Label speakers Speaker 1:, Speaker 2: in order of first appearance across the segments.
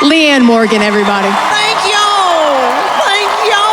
Speaker 1: Leanne Morgan, everybody.
Speaker 2: Thank y'all. Thank y'all.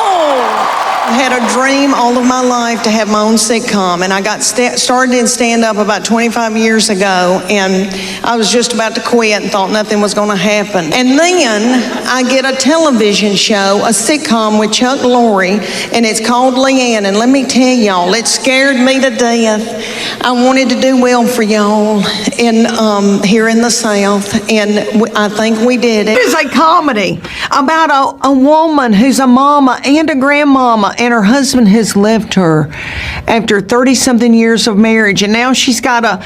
Speaker 2: I had a dream all of my life to have my own sitcom, and I got started in stand-up about 25 years ago, and I was just about to quit and thought nothing was going to happen. And then I get a television show, a sitcom with Chuck Lorre, and it's called Leanne, and let me tell y'all, it scared me to death. I wanted to do well for y'all here in the South, and I think we did it.
Speaker 3: It is a comedy about a woman who's a mama and a grandmama, and her husband has left her after 30-something years of marriage, and now she's got to,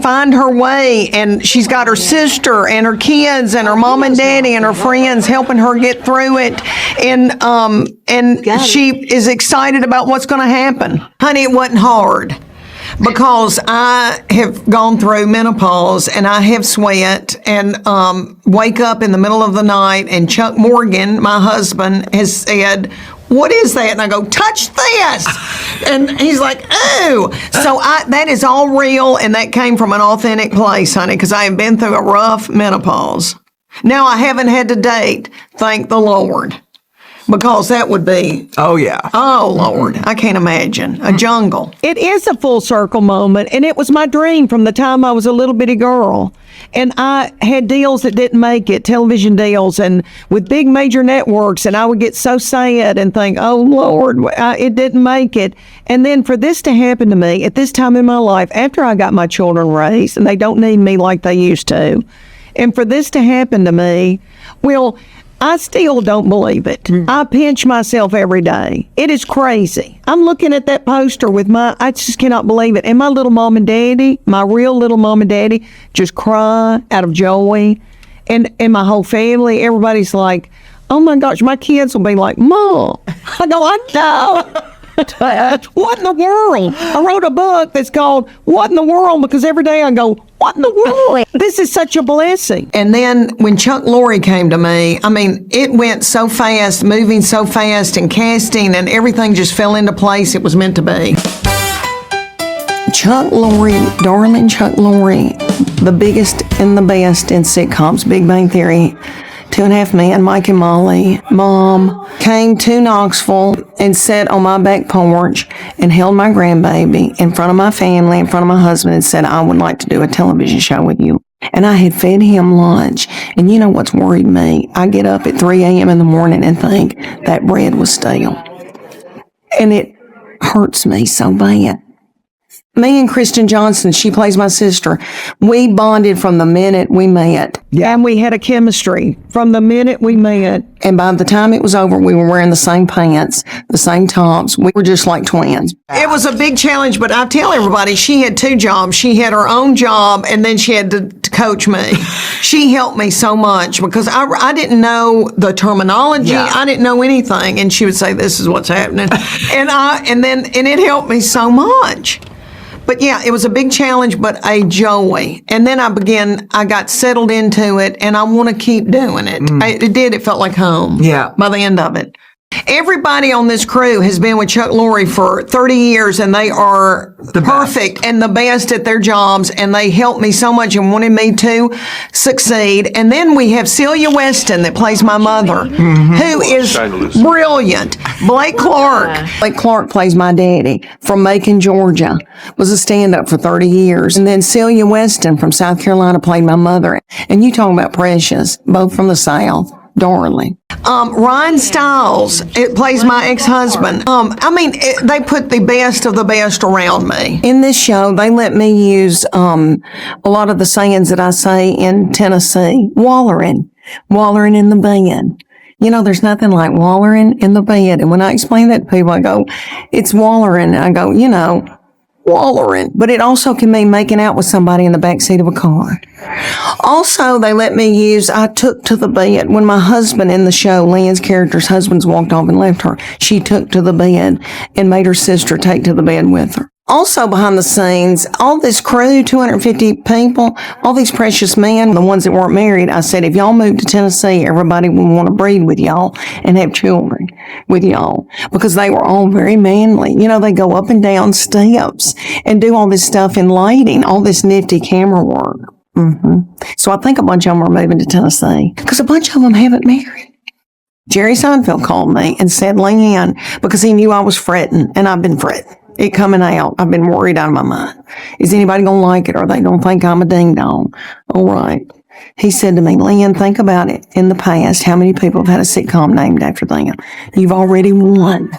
Speaker 3: find her way, and she's got her sister and her kids and her mom and daddy and her friends helping her get through it, and she is excited about what's going to happen. Honey, it wasn't hard. Because I have gone through menopause and I have sweat and wake up in the middle of the night, and Chuck Morgan, my husband, has said, "What is that?" And I go, "Touch this." And he's like, "Oh." So that is all real, and that came from an authentic place, honey, because I have been through a rough menopause. Now I haven't had to date, thank the Lord. Because that would be, oh, Lord, I can't imagine. A jungle.
Speaker 4: It is a full circle moment, and it was my dream from the time I was a little bitty girl. And I had deals that didn't make it, television deals, and with big major networks, and I would get so sad and think, oh, Lord, it didn't make it. And then for this to happen to me at this time in my life, after I got my children raised, and they don't need me like they used to, and for this to happen to me, well, I still don't believe it. I pinch myself every day. It is crazy. I'm looking at that poster with I just cannot believe it. And my little mom and daddy, my real little mom and daddy, just cry out of joy. And my whole family, everybody's like, oh my gosh, my kids will be like, Mom. I go, I know. What in the world? I wrote a book that's called What in the World, because every day I go, what in the world? This is such a blessing.
Speaker 3: And then when Chuck Lorre came to me, I mean, it went so fast, moving so fast, and casting, and everything just fell into place it was meant to be. Chuck Lorre, darling Chuck Lorre, the biggest and the best in sitcoms, Big Bang Theory, 2.5 Men, Mike and Molly, Mom, came to Knoxville and sat on my back porch and held my grandbaby in front of my family, in front of my husband, and said, I would like to do a television show with you. And I had fed him lunch. And you know what's worried me? I get up at 3 a.m. in the morning and think that bread was stale. And it hurts me so bad. Me and Kristen Johnson, she plays my sister, we bonded from the minute we met.
Speaker 4: Yeah, and we had a chemistry from the minute we met.
Speaker 3: And by the time it was over, we were wearing the same pants, the same tops. We were just like twins. It was a big challenge, but I tell everybody, she had 2 jobs. She had her own job, and then she had to coach me. She helped me so much because I didn't know the terminology. Yeah. I didn't know anything. And she would say, this is what's happening. and it helped me so much. But yeah, it was a big challenge, but a joy. And then I got settled into it, and I want to keep doing it. It felt like home. Yeah. By the end of it. Everybody on this crew has been with Chuck Lorre for 30 years, and they are perfect and the best at their jobs, and they helped me so much and wanted me to succeed. And then we have Celia Weston that plays my mother, who is brilliant. Blake Clark. Blake Clark plays my daddy from Macon, Georgia, was a stand-up for 30 years. And then Celia Weston from South Carolina played my mother. And you talking about precious, both from the South. Darling. Ryan Stiles, it plays my ex-husband. They put the best of the best around me. In this show, they let me use a lot of the sayings that I say in Tennessee. Wallerin in the bed. You know, there's nothing like Wallerin in the bed. And when I explain that to people, I go, it's Wallerin. I go, you know, Wallerin. But it also can mean making out with somebody in the backseat of a car. Also, they let me use, I took to the bed. When my husband in the show, Leanne's character's husband's walked off and left her, she took to the bed and made her sister take to the bed with her. Also behind the scenes, all this crew, 250 people, all these precious men, the ones that weren't married, I said, if y'all move to Tennessee, everybody will want to breed with y'all and have children with y'all, because they were all very manly. You know, they go up and down steps and do all this stuff in lighting, all this nifty camera work. So I think a bunch of them are moving to Tennessee because a bunch of them haven't married. Jerry Seinfeld called me and said, Leanne, because he knew I was fretting, and I've been fretting. It coming out. I've been worried out of my mind. Is anybody going to like it? Or are they going to think I'm a ding dong? All right. He said to me, Leanne, think about it. In the past, how many people have had a sitcom named after them? You've already won.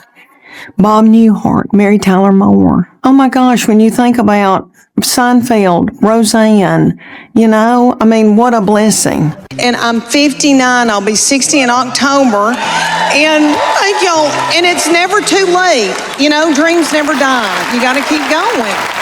Speaker 3: Bob Newhart, Mary Tyler Moore. Oh my gosh, when you think about Seinfeld, Roseanne, what a blessing.
Speaker 2: And I'm 59. I'll be 60 in October. And thank y'all. And it's never too late. Dreams never die. You got to keep going.